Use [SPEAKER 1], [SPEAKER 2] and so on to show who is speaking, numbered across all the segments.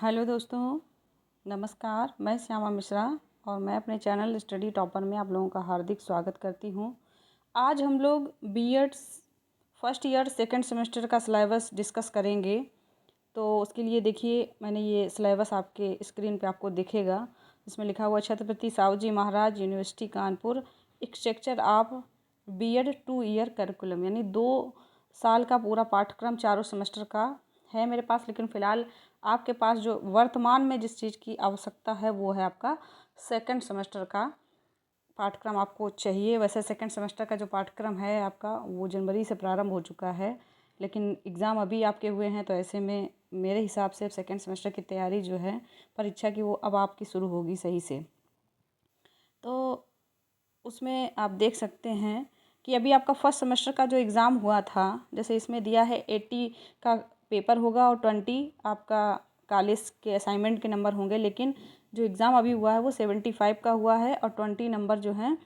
[SPEAKER 1] Hello दोस्तों, नमस्कार। मैं श्यामा मिश्रा और मैं अपने चैनल स्टडी टॉपर में आप लोगों का हार्दिक स्वागत करती हूँ। आज हम लोग BEd first year second semester का सिलेबस डिस्कस करेंगे। तो उसके लिए देखिए, मैंने ये सिलेबस आपके स्क्रीन पे आपको दिखेगा। इसमें लिखा हुआ Chhatrapati Shahuji Maharaj university Kanpur structure of B Ed 2 year curriculum, यानी 2 साल का पूरा पाठ्यक्रम चारों सेमेस्टर का है मेरे पास। लेकिन फ़िलहाल आपके पास जो वर्तमान में जिस चीज़ की आवश्यकता है वो है आपका सेकंड सेमेस्टर का पाठ्यक्रम आपको चाहिए। वैसे सेकंड सेमेस्टर का जो पाठ्यक्रम है आपका वो जनवरी से प्रारंभ हो चुका है, लेकिन एग्ज़ाम अभी आपके हुए हैं। तो ऐसे में मेरे हिसाब से सेकंड सेमेस्टर की तैयारी जो है परीक्षा की, वो अब आपकी शुरू होगी सही से। तो उसमें आप देख सकते हैं कि अभी आपका फर्स्ट सेमेस्टर का जो एग्ज़ाम हुआ था, जैसे इसमें दिया है 80 का पेपर होगा और 20 आपका कॉलेज के असाइनमेंट के नंबर होंगे। लेकिन जो एग्ज़ाम अभी हुआ है वो 75 का हुआ है और 20 नंबर जो हैं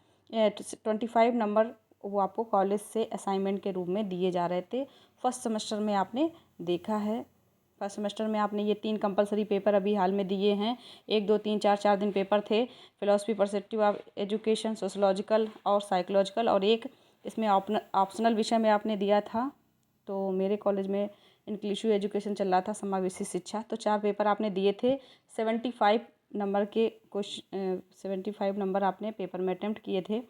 [SPEAKER 1] 25 नंबर वो आपको कॉलेज से असाइनमेंट के रूप में दिए जा रहे थे। फर्स्ट सेमेस्टर में आपने देखा है, फर्स्ट सेमेस्टर में आपने ये 3 कंपलसरी पेपर अभी हाल में दिए हैं। 1 2 3 4 4 दिन पेपर थे। Philosophy, perspective of education, sociological और साइकोलॉजिकल, और एक इसमें ऑप्शनल विषय में आपने दिया था। तो मेरे कॉलेज में इंक्लूसिव एजुकेशन चल रहा था, समावेशी शिक्षा। तो 4 पेपर आपने दिए थे। 75 नंबर के 75 नंबर आपने पेपर में अटैम्प्ट किए थे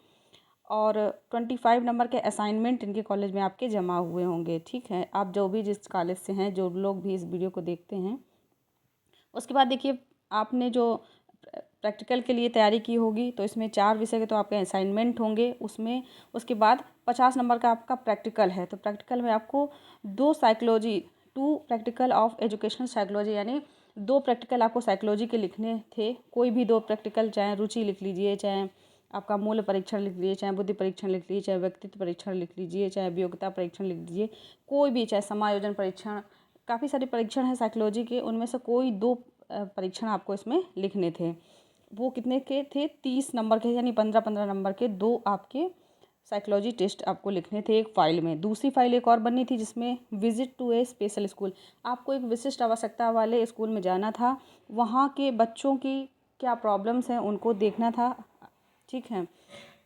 [SPEAKER 1] और 25 नंबर के असाइनमेंट इनके कॉलेज में आपके जमा हुए होंगे। ठीक है, आप जो भी जिस कॉलेज से हैं, जो लोग भी इस वीडियो को देखते हैं, उसके बाद देखिए आपने जो प्रैक्टिकल के लिए तैयारी की होगी, तो इसमें 4 विषय के तो आपके असाइनमेंट होंगे उसमें। उसके बाद 50 नंबर का आपका प्रैक्टिकल है। तो प्रैक्टिकल में आपको 2 psychology, 2 practical of educational psychology, यानी 2 प्रैक्टिकल आपको साइकोलॉजी के लिखने थे। कोई भी 2 प्रैक्टिकल, चाहे रुचि लिख लीजिए, चाहे आपका मूल्य परीक्षण लिख लीजिए, चाहे बुद्धि परीक्षण लिख लीजिए, चाहे व्यक्तित्व परीक्षण लिख लीजिए, चाहे योग्यता परीक्षण लिख लीजिए, कोई भी, चाहे समायोजन परीक्षण, काफ़ी सारे परीक्षण हैं साइकोलॉजी के। उनमें से कोई 2 परीक्षण आपको इसमें लिखने थे। वो कितने के थे? 30 नंबर के, यानी 15-15 नंबर के 2 आपके साइकोलॉजी टेस्ट आपको लिखने थे एक फ़ाइल में। दूसरी फ़ाइल एक और बननी थी जिसमें visit to a special school, आपको एक विशिष्ट आवश्यकता वाले स्कूल में जाना था। वहाँ के बच्चों की क्या प्रॉब्लम्स हैं उनको देखना था। ठीक है,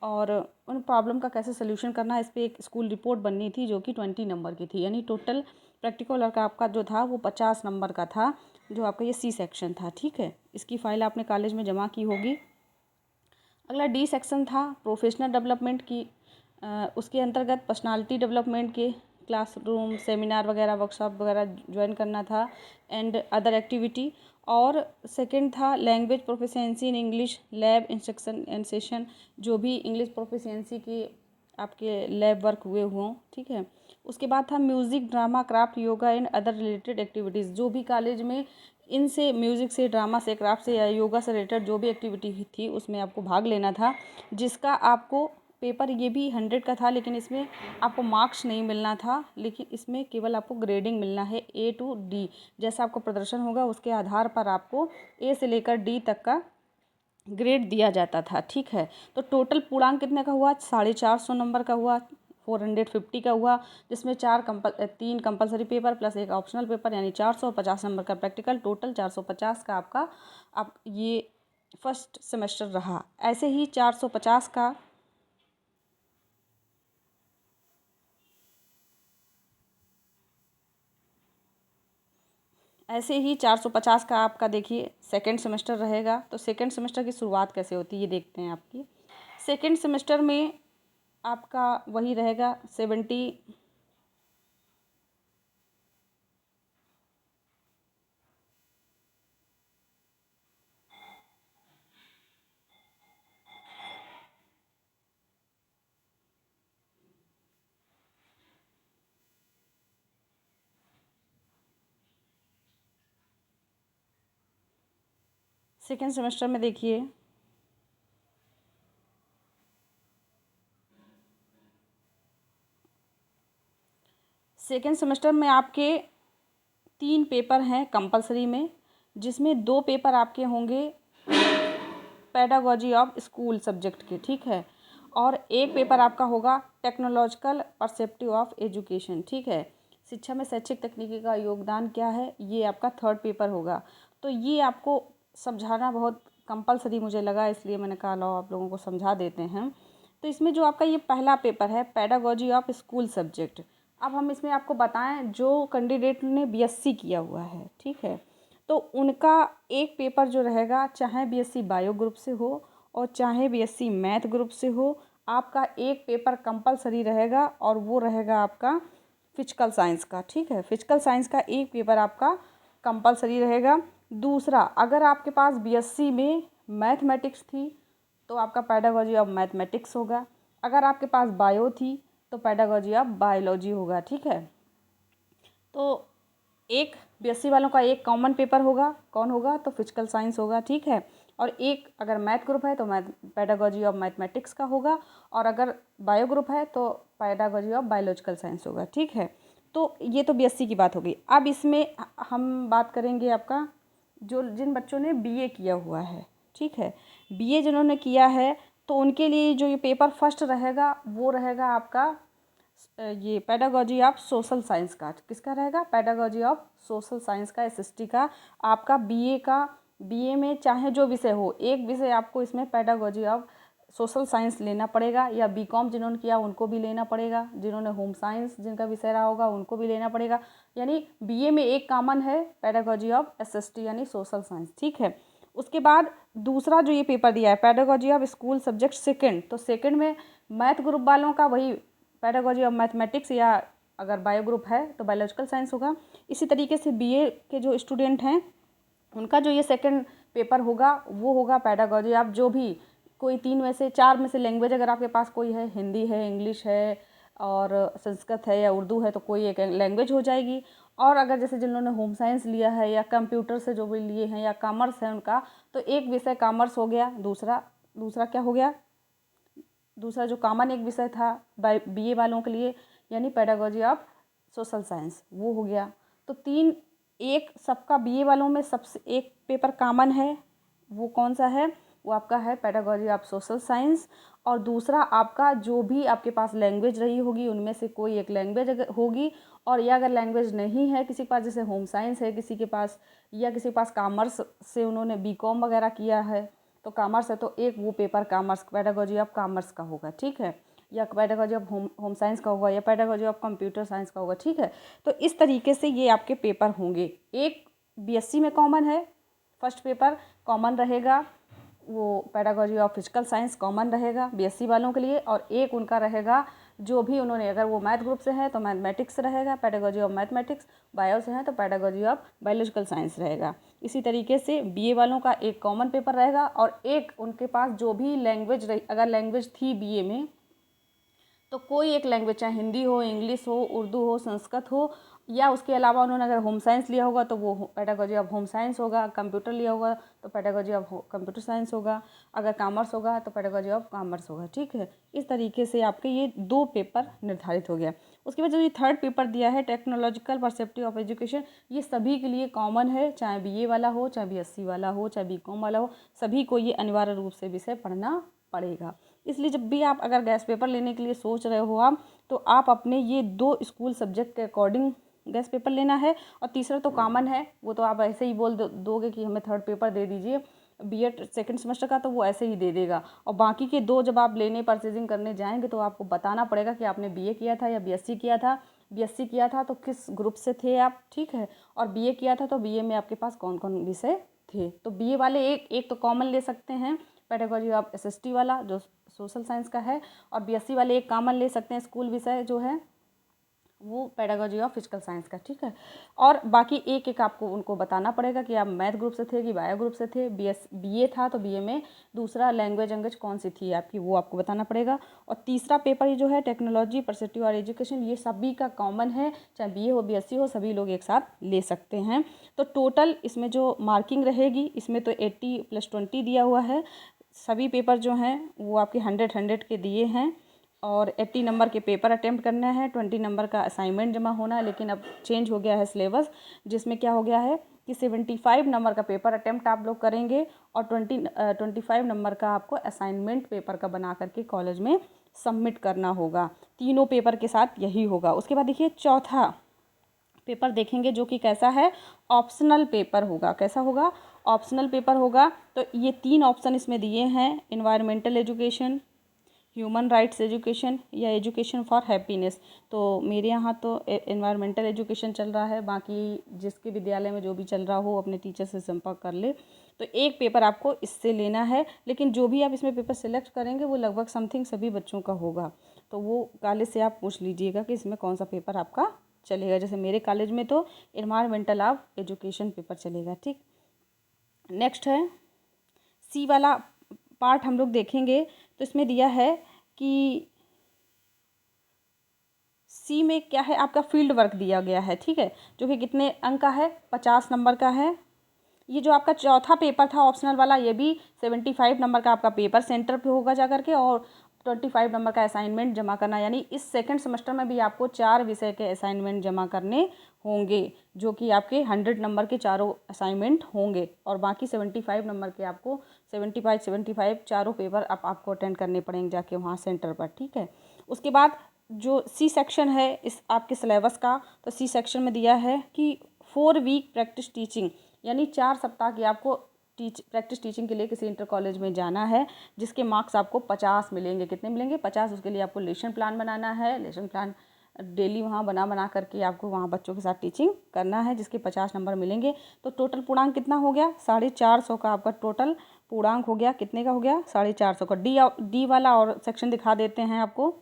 [SPEAKER 1] और उन प्रॉब्लम का कैसे सोल्यूशन करना है, इस पर एक स्कूल रिपोर्ट बननी थी जो कि 20 नंबर की थी। यानी टोटल प्रैक्टिकल का आपका जो था वो 50 नंबर का था, जो आपका ये सी सेक्शन था। ठीक है, इसकी फ़ाइल आपने कॉलेज में जमा की होगी। अगला डी सेक्शन था प्रोफेशनल डेवलपमेंट की। उसके अंतर्गत पर्सनालिटी डेवलपमेंट के क्लासरूम सेमिनार वगैरह, वर्कशॉप वगैरह ज्वाइन करना था एंड अदर एक्टिविटी। और सेकंड था language proficiency in English lab instruction and session, जो भी इंग्लिश प्रोफिशिएंसी की आपके लैब वर्क हुए हों। ठीक है, उसके बाद था music, drama, craft, yoga and other related activities. जो भी कॉलेज में इनसे म्यूज़िक से, ड्रामा से, क्राफ्ट से या योगा से रिलेटेड जो भी एक्टिविटी थी उसमें आपको भाग लेना था, जिसका आपको पेपर ये भी 100 का था। लेकिन इसमें आपको मार्क्स नहीं मिलना था, लेकिन इसमें केवल आपको ग्रेडिंग मिलना है A to D। जैसा आपका प्रदर्शन होगा उसके आधार पर आपको A से लेकर D तक का ग्रेड दिया जाता था। ठीक है, तो टोटल पूर्णांक कितने का हुआ? 450 नंबर का हुआ, 450 का हुआ, जिसमें 3 कंपलसरी पेपर प्लस एक ऑप्शनल पेपर, यानी 450 नंबर का प्रैक्टिकल। टोटल 450 का आपका आप ये फर्स्ट सेमेस्टर रहा। ऐसे ही 450 का ऐसे ही 450 का आपका देखिए सेकेंड सेमेस्टर रहेगा। तो सेकेंड सेमेस्टर की शुरुआत कैसे होती है ये देखते हैं। आपकी सेकेंड सेमेस्टर में आपका वही रहेगा 70। सेकेंड सेमेस्टर में देखिए सेकेंड सेमेस्टर में आपके 3 पेपर हैं कंपलसरी में, जिसमें 2 पेपर आपके होंगे पेडागोजी ऑफ स्कूल सब्जेक्ट के। ठीक है, और एक पेपर आपका होगा टेक्नोलॉजिकल परसेप्टिव ऑफ एजुकेशन। ठीक है, शिक्षा में शैक्षिक तकनीकी का योगदान क्या है, ये आपका 3rd पेपर होगा। तो ये आपको समझाना बहुत कंपलसरी मुझे लगा, इसलिए मैंने कहा लो आप लोगों को समझा देते हैं। तो इसमें जो आपका ये पहला पेपर है पेडागोजी ऑफ स्कूल सब्जेक्ट, अब हम इसमें आपको बताएं जो कैंडिडेट ने बीएससी किया हुआ है, ठीक है, तो उनका एक पेपर जो रहेगा, चाहे बीएससी बायो ग्रुप से हो और चाहे बीएससी मैथ ग्रुप से हो, आपका एक पेपर कंपलसरी रहेगा और वो रहेगा आपका फिजिकल साइंस का, ठीक है। फिजिकल साइंस का एक पेपर आपका कंपलसरी रहेगा। दूसरा, अगर आपके पास बीएससी में मैथमेटिक्स थी तो आपका पेडागोजी ऑफ मैथमेटिक्स होगा। अगर आपके पास बायो थी तो पेडागोजी ऑफ बायोलॉजी होगा, ठीक है। तो एक बीएससी वालों का एक कॉमन पेपर होगा, कौन होगा, तो फिजिकल साइंस होगा, ठीक है। और एक अगर मैथ ग्रुप है तो पेडागोजी ऑफ मैथमेटिक्स का होगा, और अगर बायो ग्रुप है तो पेडागोजी ऑफ बायोलॉजिकल साइंस होगा, ठीक है। तो ये तो बीएससी की बात हो गई। अब इसमें हम बात करेंगे आपका जो जिन बच्चों ने बीए किया हुआ है, ठीक है, बीए जिन्होंने किया है तो उनके लिए जो ये पेपर फर्स्ट रहेगा वो रहेगा आपका ये पेडागोजी ऑफ सोशल साइंस का। किसका रहेगा, पेडागोजी ऑफ सोशल साइंस का, एसएसटी का। आपका बीए में चाहे जो विषय हो, एक विषय आपको इसमें पेडागोजी ऑफ सोशल साइंस लेना पड़ेगा, या बीकॉम जिन्होंने किया उनको भी लेना पड़ेगा, जिन्होंने होम साइंस जिनका विषय रहा होगा उनको भी लेना पड़ेगा। यानी बीए में एक कॉमन है पेडागोजी ऑफ एसएसटी यानी सोशल साइंस, ठीक है। उसके बाद दूसरा जो ये पेपर दिया है pedagogy of school subject second, तो सेकंड में मैथ ग्रुप वालों का वही पेडागोजी ऑफ मैथमेटिक्स, या अगर बायो ग्रुप है तो बायोलॉजिकल साइंस होगा। इसी तरीके से बीए के जो स्टूडेंट हैं उनका जो ये सेकंड पेपर होगा वो होगा पेडागोजी ऑफ जो भी कोई 3 में से 4 में से लैंग्वेज अगर आपके पास कोई है, हिंदी है, इंग्लिश है और संस्कृत है या उर्दू है, तो कोई एक लैंग्वेज हो जाएगी। और अगर जैसे जिन्होंने होम साइंस लिया है या कंप्यूटर से जो भी लिए हैं या कॉमर्स है उनका, तो एक विषय कॉमर्स हो गया, दूसरा क्या हो गया, दूसरा जो कॉमन एक विषय था बीए वालों के लिए यानी पेडागोजी ऑफ सोशल साइंस वो हो गया। तो तीन, एक सबका बीए वालों में सबसे एक पेपर कॉमन है, वो कौन सा है, वो आपका है पेडागोजी ऑफ सोशल साइंस। और दूसरा आपका जो भी आपके पास लैंग्वेज रही होगी उनमें से कोई एक लैंग्वेज अगर होगी, और या अगर लैंग्वेज नहीं है किसी के पास, जैसे होम साइंस है किसी के पास, या किसी के पास कॉमर्स से उन्होंने बीकॉम वगैरह किया है तो कॉमर्स है, तो एक वो paper commerce pedagogy of commerce का होगा, ठीक है, या पेडागोजी ऑफ होम साइंस का होगा, या पेडागोजी ऑफ कंप्यूटर साइंस का होगा, ठीक है। तो इस तरीके से ये आपके पेपर होंगे। एक बीएससी में कॉमन है, फर्स्ट पेपर कॉमन रहेगा, वो pedagogy of physical science common रहेगा बीएससी वालों के लिए, और एक उनका रहेगा जो भी उन्होंने, अगर वो मैथ ग्रुप से है तो मैथमेटिक्स रहेगा, पेडागोजी ऑफ मैथमेटिक्स, बायो से है तो पेडागोजी ऑफ बायोलॉजिकल साइंस रहेगा। इसी तरीके से बीए वालों का एक कॉमन पेपर रहेगा, और एक उनके पास जो भी लैंग्वेज रही, अगर लैंग्वेज थी बीए में तो कोई एक लैंग्वेज, चाहे हिंदी हो, इंग्लिश हो, उर्दू हो, संस्कृत हो, या उसके अलावा उन्होंने अगर होम साइंस लिया होगा तो वो पेडागोजी ऑफ होम साइंस होगा, कंप्यूटर लिया होगा तो पेडागोजी ऑफ कंप्यूटर साइंस होगा, अगर कॉमर्स होगा तो पेडागोजी ऑफ कॉमर्स होगा, ठीक है। इस तरीके से आपके ये 2 पेपर निर्धारित हो गया। उसके बाद जो ये थर्ड पेपर दिया है टेक्नोलॉजिकल परसेप्टिव ऑफ एजुकेशन, ये सभी के लिए कॉमन है, चाहे बीए वाला हो, चाहे बीएससी वाला हो, चाहे बीकॉम वाला हो, सभी को ये अनिवार्य रूप से विषय पढ़ना पड़ेगा। इसलिए जब भी आप अगर गैस पेपर लेने के लिए सोच रहे हो आप, तो आप अपने ये 2 स्कूल सब्जेक्ट के अकॉर्डिंग गैस पेपर लेना है। और तीसरा तो कॉमन है, वो तो आप ऐसे ही बोल दोगे कि हमें थर्ड पेपर दे दीजिए बीएड सेकंड सेमेस्टर का, तो वो ऐसे ही दे देगा। और बाकी के 2 जब आप लेने परचेजिंग करने जाएंगे तो आपको बताना पड़ेगा कि आपने बीए किया था या बीएससी किया था। बीएससी किया था तो किस ग्रुप से थे आप, ठीक है, और बीए किया था तो बीए में आपके पास कौन कौन विषय थे। तो बीए वाले एक तो कॉमन ले सकते हैं पेडागोजी ऑफ एसएसटी वाला जो सोशल साइंस का है, और बीएससी वाले एक कॉमन ले सकते हैं स्कूल विषय जो है वो पेडागोजी ऑफ फिजिकल साइंस का, ठीक है। और बाकी एक एक आपको उनको बताना पड़ेगा कि आप मैथ ग्रुप से थे कि बायो ग्रुप से थे। बीए था तो बीए में दूसरा लैंग्वेज कौन सी थी आपकी, वो आपको बताना पड़ेगा। और तीसरा पेपर ये जो है टेक्नोलॉजी परसेप्टिव और एजुकेशन, ये सभी का कॉमन है, चाहे बीए हो बीएससी हो, सभी लोग एक साथ ले सकते हैं। तो टोटल इसमें जो मार्किंग रहेगी, इसमें तो 80 + 20 दिया हुआ है। सभी पेपर जो हैं वो आपके 100 के दिए हैं, और 80 नंबर के पेपर अटेम्प्ट करना है, 20 नंबर का असाइनमेंट जमा होना है। लेकिन अब चेंज हो गया है सिलेबस, जिसमें क्या हो गया है कि 75 नंबर का पेपर अटेम्प्ट आप लोग करेंगे, और 25 नंबर का आपको असाइनमेंट पेपर का बना करके कॉलेज में सबमिट करना होगा। तीनों पेपर के साथ यही होगा। उसके बाद देखिए चौथा पेपर देखेंगे जो कि कैसा है, ऑप्शनल पेपर होगा। कैसा होगा, ऑप्शनल पेपर होगा। तो ये 3 ऑप्शन इसमें दिए हैं, environmental education, human rights education या एजुकेशन फॉर हैप्पीनेस। तो मेरे यहाँ तो एनवायरमेंटल एजुकेशन चल रहा है, बाकी जिसके विद्यालय में जो भी चल रहा हो अपने टीचर से संपर्क कर ले। तो एक पेपर आपको इससे लेना है, लेकिन जो भी आप इसमें पेपर सेलेक्ट करेंगे वो लगभग समथिंग सभी बच्चों का होगा। तो वो कॉलेज से आप पूछ लीजिएगा कि इसमें कौन सा पेपर आपका चलेगा। जैसे मेरे कॉलेज में तो एनवायरमेंटल ऑफ एजुकेशन पेपर चलेगा। ठीक, नेक्स्ट है सी वाला पार्ट हम लोग देखेंगे। तो इसमें दिया है कि सी में क्या है, आपका फील्ड वर्क दिया गया है। ठीक है, जो कि कितने अंक का है, 50 नंबर का है। ये जो आपका चौथा पेपर था ऑप्शनल वाला, ये भी 75 नंबर का आपका पेपर सेंटर पे होगा जा करके, और 25 नंबर का असाइनमेंट जमा करना। यानी इस सेकंड सेमेस्टर में भी आपको 4 विषय के असाइनमेंट जमा करने होंगे, जो कि आपके 100 नंबर के चारों असाइनमेंट होंगे, और बाकी 75 नंबर के आपको 75 चारों पेपर आपको अटेंड करने पड़ेंगे जाके वहाँ सेंटर पर। ठीक है, उसके बाद जो सी सेक्शन है इस आपके सिलेबस का, तो सी सेक्शन में दिया है कि 4 वीक प्रैक्टिस टीचिंग, यानी 4 सप्ताह की आपको प्रैक्टिस टीचिंग के लिए किसी इंटर कॉलेज में जाना है, जिसके मार्क्स आपको 50 मिलेंगे। कितने मिलेंगे, 50। उसके लिए आपको लेसन प्लान बनाना है, लेसन प्लान डेली वहाँ बना करके आपको वहाँ बच्चों के साथ टीचिंग करना है, जिसके 50 नंबर मिलेंगे। तो टोटल पूर्णांक कितना हो गया, 450 का आपका टोटल पूर्णांक हो गया। कितने का हो गया, 450 का। डी वाला और सेक्शन दिखा देते हैं आपको।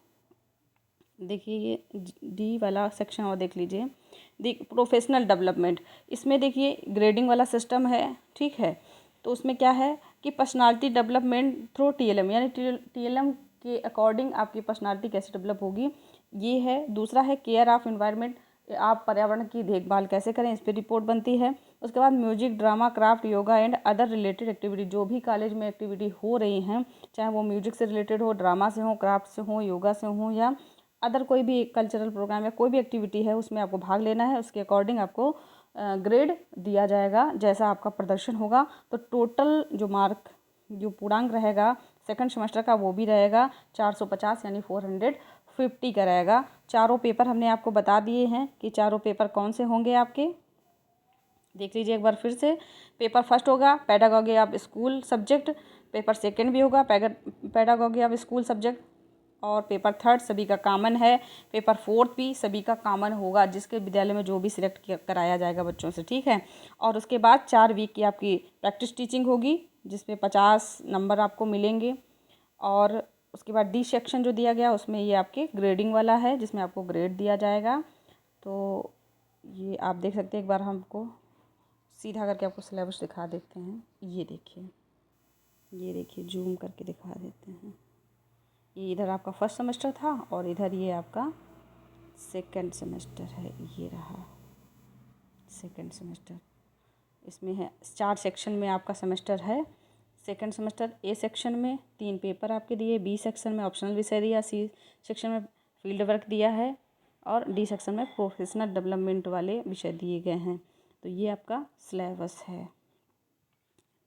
[SPEAKER 1] देखिए ये डी वाला सेक्शन और देख लीजिए। प्रोफेशनल डेवलपमेंट, इसमें देखिए ग्रेडिंग वाला सिस्टम है। ठीक है, तो उसमें क्या है कि पर्सनालिटी डेवलपमेंट थ्रू टीएलएम, यानी टीएलएम के अकॉर्डिंग आपकी पर्सनालिटी कैसे डेवलप होगी, ये है। दूसरा है केयर ऑफ एनवायरनमेंट, आप पर्यावरण की देखभाल कैसे करें, इस पर रिपोर्ट बनती है। उसके बाद music, drama, craft, yoga and other related activity, जो भी कॉलेज में एक्टिविटी हो रही हैं, चाहे वो म्यूजिक से रिलेटेड हो, ड्रामा से हो, क्राफ्ट से हो, योगा से हो, या अदर कोई भी कल्चरल प्रोग्राम या कोई भी एक्टिविटी है, उसमें आपको भाग लेना है। उसके अकॉर्डिंग आपको ग्रेड दिया जाएगा जैसा आपका प्रदर्शन होगा। तो टोटल जो मार्क, जो पूर्णांक रहेगा सेकंड सेमेस्टर का, वो भी रहेगा 450, यानी 450 का रहेगा। चारों पेपर हमने आपको बता दिए हैं कि चारों पेपर कौन से होंगे आपके। देख लीजिए एक बार फिर से। पेपर फर्स्ट होगा pedagogy of school subject, paper second भी होगा पेडागॉजी ऑफ स्कूल सब्जेक्ट, और पेपर थर्ड सभी का कॉमन है। पेपर फोर्थ भी सभी का कॉमन होगा, जिसके विद्यालय में जो भी सिलेक्ट कराया जाएगा बच्चों से। ठीक है, और उसके बाद 4 वीक की आपकी प्रैक्टिस टीचिंग होगी, जिसमें 50 नंबर आपको मिलेंगे। और उसके बाद डी सेक्शन जो दिया गया उसमें ये आपके ग्रेडिंग वाला है, जिसमें आपको ग्रेड दिया जाएगा। तो ये आप देख सकते हैं। एक बार हमको सीधा करके आपको सिलेबस दिखा देते हैं। ये देखिए, ये देखिए, जूम करके दिखा देते हैं। ये इधर आपका फर्स्ट सेमेस्टर था और इधर ये आपका सेकंड सेमेस्टर है। ये रहा सेकंड सेमेस्टर। इसमें है 4 सेक्शन में आपका सेमेस्टर है। सेकंड सेमेस्टर ए सेक्शन में 3 पेपर आपके दिए, बी सेक्शन में ऑप्शनल विषय दिया, सी सेक्शन में फील्ड वर्क दिया है, और डी सेक्शन में प्रोफेशनल डेवलपमेंट वाले विषय दिए गए हैं। तो ये आपका सिलेबस है।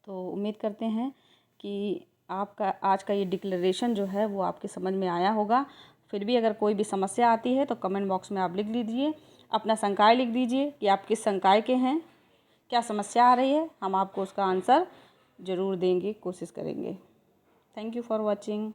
[SPEAKER 1] तो उम्मीद करते हैं कि आपका आज का ये डिक्लेरेशन जो है वो आपके समझ में आया होगा। फिर भी अगर कोई भी समस्या आती है तो कमेंट बॉक्स में आप लिख लीजिए, अपना संकाय लिख दीजिए कि आप किस संकाय के हैं, क्या समस्या आ रही है, हम आपको उसका आंसर ज़रूर देंगे, कोशिश करेंगे। Thank you for watching.